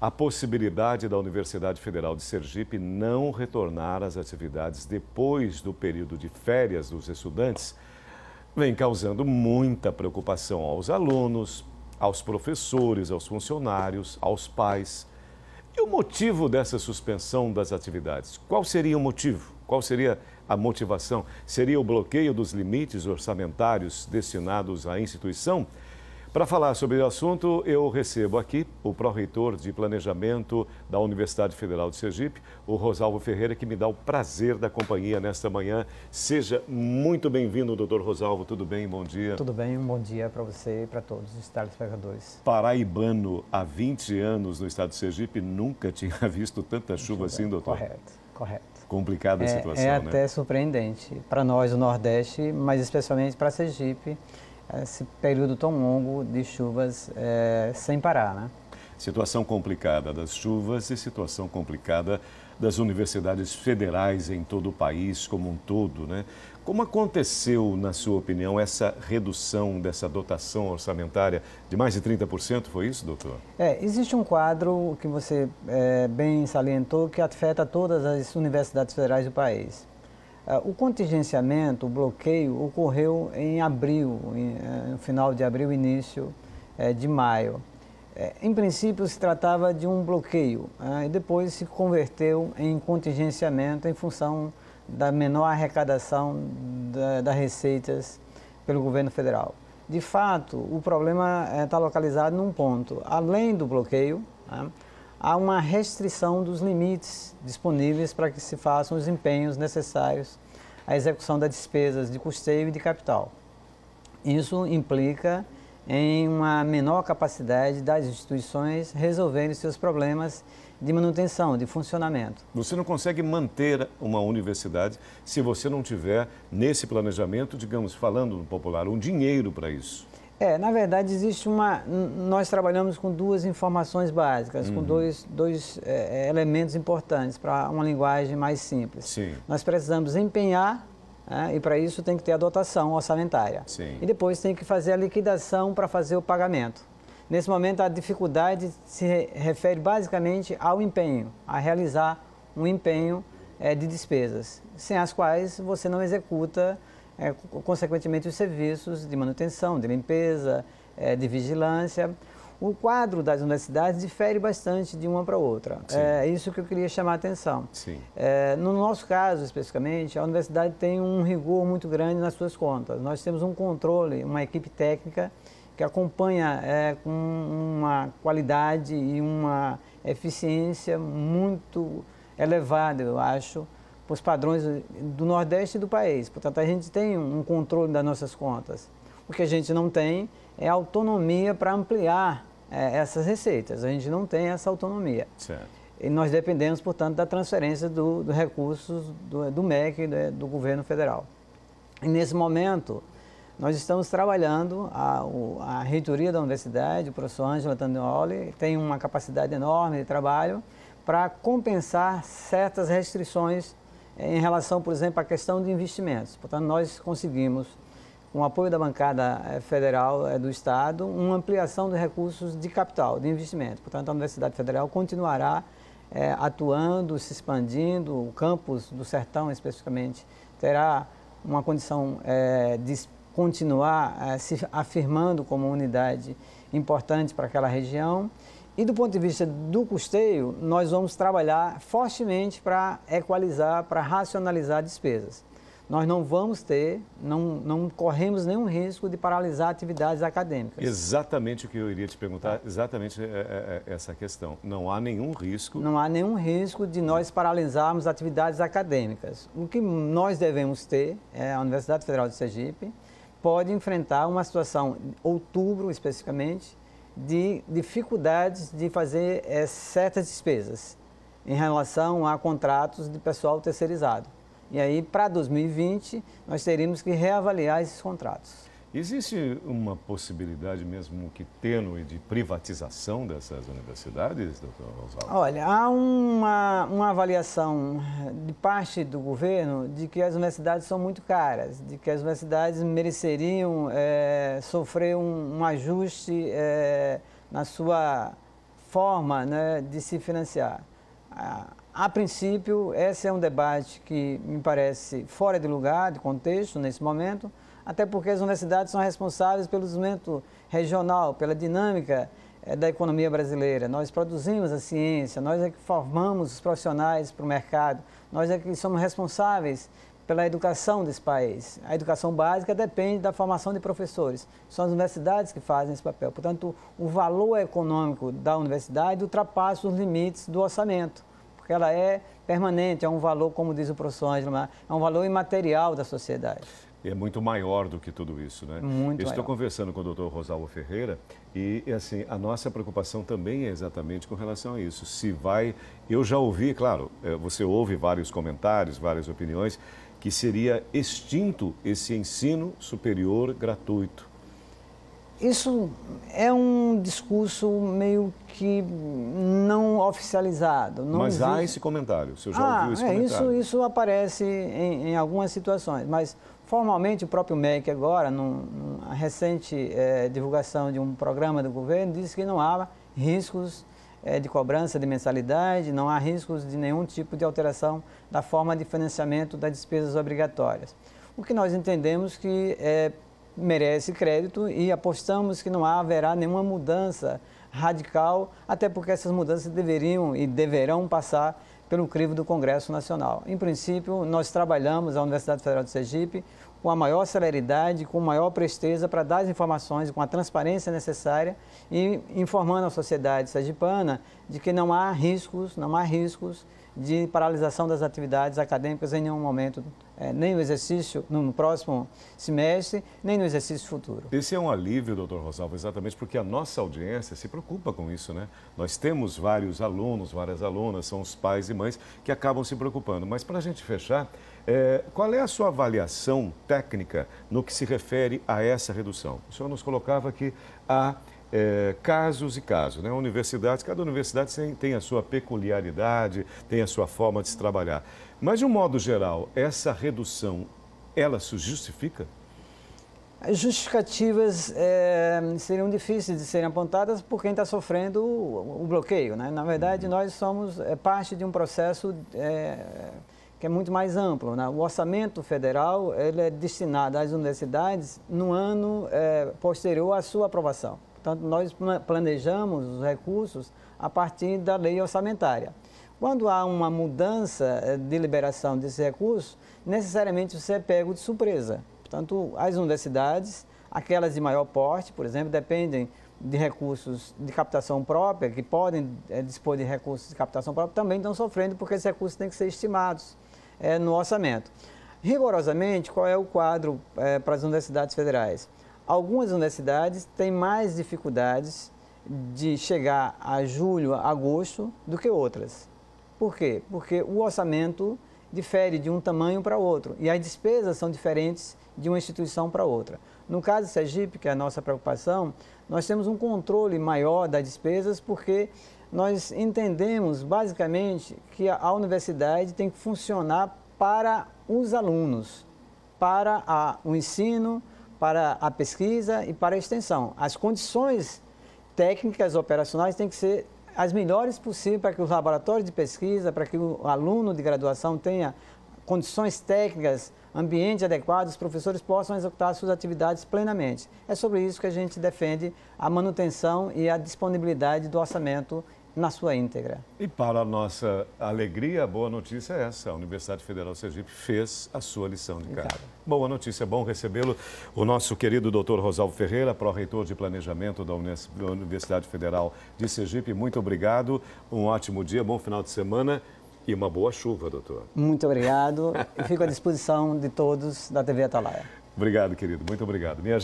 a possibilidade da Universidade Federal de Sergipe não retornar às atividades depois do período de férias dos estudantes vem causando muita preocupação aos alunos, aos professores, aos funcionários, aos pais. E o motivo dessa suspensão das atividades? Qual seria o motivo? Qual seria a motivação? Seria o bloqueio dos limites orçamentários destinados à instituição? Para falar sobre o assunto, eu recebo aqui o pró-reitor de Planejamento da Universidade Federal de Sergipe, o Rosalvo Ferreira, que me dá o prazer da companhia nesta manhã. Seja muito bem-vindo, doutor Rosalvo. Tudo bem? Bom dia. Tudo bem, um bom dia para você e para todos os telespectadores. Paraibano, há 20 anos no estado de Sergipe, nunca tinha visto tanta chuva assim, doutor? Correto. Complicada a situação, né? É até surpreendente para nós do Nordeste, mas especialmente para Sergipe, esse período tão longo de chuvas sem parar, né? Situação complicada das chuvas e situação complicada das universidades federais em todo o país como um todo, né? Como aconteceu, na sua opinião, essa redução dessa dotação orçamentária de mais de 30%, foi isso, doutor? Existe um quadro que você bem salientou que afeta todas as universidades federais do país. O contingenciamento, o bloqueio, ocorreu em abril, no final de abril, início de maio. Em princípio, se tratava de um bloqueio, e depois se converteu em contingenciamento em função da menor arrecadação das receitas pelo governo federal. De fato, o problema está localizado num ponto. Além do bloqueio, há uma restrição dos limites disponíveis para que se façam os empenhos necessários à execução das despesas de custeio e de capital. Isso implica em uma menor capacidade das instituições resolverem seus problemas de manutenção, de funcionamento. Você não consegue manter uma universidade se você não tiver, nesse planejamento, digamos, falando no popular, um dinheiro para isso. Na verdade, nós trabalhamos com duas informações básicas, com dois elementos importantes para uma linguagem mais simples. Sim. Nós precisamos empenhar, e para isso tem que ter a dotação orçamentária. Sim. E depois tem que fazer a liquidação para fazer o pagamento. Nesse momento, a dificuldade se refere basicamente ao empenho, a realizar um empenho de despesas, sem as quais você não executa consequentemente os serviços de manutenção, de limpeza, de vigilância. O quadro das universidades difere bastante de uma para outra. É isso que eu queria chamar a atenção. Sim. No nosso caso, especificamente, a universidade tem um rigor muito grande nas suas contas. Nós temos um controle, uma equipe técnica que acompanha com uma qualidade e uma eficiência muito elevada, eu acho, para os padrões do Nordeste e do país. Portanto, a gente tem um controle das nossas contas. O que a gente não tem é autonomia para ampliar essas receitas. A gente não tem essa autonomia. Certo. E nós dependemos, portanto, da transferência dos recursos do MEC, do governo federal. E nesse momento, nós estamos trabalhando, a reitoria da universidade, o professor Ângelo Antonioli, tem uma capacidade enorme de trabalho para compensar certas restrições em relação, por exemplo, à questão de investimentos. Portanto, nós conseguimos, com o apoio da bancada federal do Estado, uma ampliação de recursos de capital, de investimento. Portanto, a Universidade Federal continuará atuando, se expandindo, o campus do Sertão, especificamente, terá uma condição de continuar se afirmando como unidade importante para aquela região. E do ponto de vista do custeio, nós vamos trabalhar fortemente para equalizar, para racionalizar despesas. Nós não vamos ter, não corremos nenhum risco de paralisar atividades acadêmicas. Exatamente o que eu iria te perguntar, exatamente essa questão. Não há nenhum risco? Não há nenhum risco de nós paralisarmos atividades acadêmicas. O que nós devemos ter, a Universidade Federal de Sergipe pode enfrentar uma situação, outubro especificamente, de dificuldades de fazer certas despesas em relação a contratos de pessoal terceirizado. E aí, para 2020, nós teríamos que reavaliar esses contratos. Existe uma possibilidade mesmo que tênue de privatização dessas universidades, doutor Rosalvo? Olha, há uma avaliação de parte do governo de que as universidades são muito caras, de que as universidades mereceriam sofrer um ajuste na sua forma, né, de se financiar. A princípio, esse é um debate que me parece fora de lugar, de contexto, nesse momento, até porque as universidades são responsáveis pelo desenvolvimento regional, pela dinâmica da economia brasileira. Nós produzimos a ciência, nós é que formamos os profissionais para o mercado, nós é que somos responsáveis pela educação desse país. A educação básica depende da formação de professores. São as universidades que fazem esse papel. Portanto, o valor econômico da universidade ultrapassa os limites do orçamento, porque ela é permanente, é um valor, como diz o professor Ângelo, é um valor imaterial da sociedade. É muito maior do que tudo isso, né? Muito Eu estou maior. conversando com o doutor Rosalvo Ferreira e, assim, a nossa preocupação também é exatamente com relação a isso. Se vai... Eu já ouvi, claro, você ouve vários comentários, várias opiniões, que seria extinto esse ensino superior gratuito. Isso é um discurso meio que não oficializado. Não Mas há existe... esse comentário, o senhor já ouviu esse comentário? Isso aparece em algumas situações, mas formalmente o próprio MEC agora, numa recente divulgação de um programa do governo, disse que não há riscos de cobrança de mensalidade, não há riscos de nenhum tipo de alteração da forma de financiamento das despesas obrigatórias. O que nós entendemos que merece crédito e apostamos que não haverá nenhuma mudança radical, até porque essas mudanças deveriam e deverão passar pelo crivo do Congresso Nacional. Em princípio, nós trabalhamos, a Universidade Federal de Sergipe, com a maior celeridade, com maior presteza para dar as informações com a transparência necessária e informando a sociedade sergipana de que não há riscos de paralisação das atividades acadêmicas em nenhum momento, nem no exercício no próximo semestre, nem no exercício futuro. Esse é um alívio, doutor Rosalvo, exatamente porque a nossa audiência se preocupa com isso, né? Nós temos vários alunos, várias alunas, são os pais e mães que acabam se preocupando. Mas para a gente fechar, qual é a sua avaliação técnica no que se refere a essa redução? O senhor nos colocava que há casos e casos, né? Cada universidade tem a sua peculiaridade, tem a sua forma de se trabalhar. Mas, de um modo geral, essa redução, ela se justifica? As justificativas seriam difíceis de serem apontadas por quem está sofrendo o bloqueio, né? Na verdade, nós somos parte de um processo que é muito mais amplo, né? O orçamento federal ele é destinado às universidades no ano posterior à sua aprovação. Portanto, nós planejamos os recursos a partir da lei orçamentária. Quando há uma mudança de liberação desses recursos, necessariamente você é pego de surpresa. Portanto, as universidades, aquelas de maior porte, por exemplo, dependem de recursos de captação própria, que podem dispor de recursos de captação própria, também estão sofrendo porque esses recursos têm que ser estimados no orçamento. Rigorosamente, qual é o quadro para as universidades federais? Algumas universidades têm mais dificuldades de chegar a julho, agosto, do que outras. Por quê? Porque o orçamento difere de um tamanho para outro e as despesas são diferentes de uma instituição para outra. No caso do Sergipe, que é a nossa preocupação, nós temos um controle maior das despesas porque nós entendemos basicamente que a universidade tem que funcionar para os alunos, para o ensino, para a pesquisa e para a extensão. As condições técnicas operacionais têm que ser as melhores possíveis para que os laboratórios de pesquisa, para que o aluno de graduação tenha condições técnicas, ambiente adequado, os professores possam executar suas atividades plenamente. É sobre isso que a gente defende a manutenção e a disponibilidade do orçamento na sua íntegra. E para a nossa alegria, a boa notícia é essa. A Universidade Federal de Sergipe fez a sua lição de casa. Boa notícia, bom recebê-lo. O nosso querido doutor Rosalvo Ferreira, pró-reitor de planejamento da Universidade Federal de Sergipe. Muito obrigado, um ótimo dia, bom final de semana e uma boa chuva, doutor. Muito obrigado. Eu fico à disposição de todos da TV Atalaia. Obrigado, querido. Muito obrigado.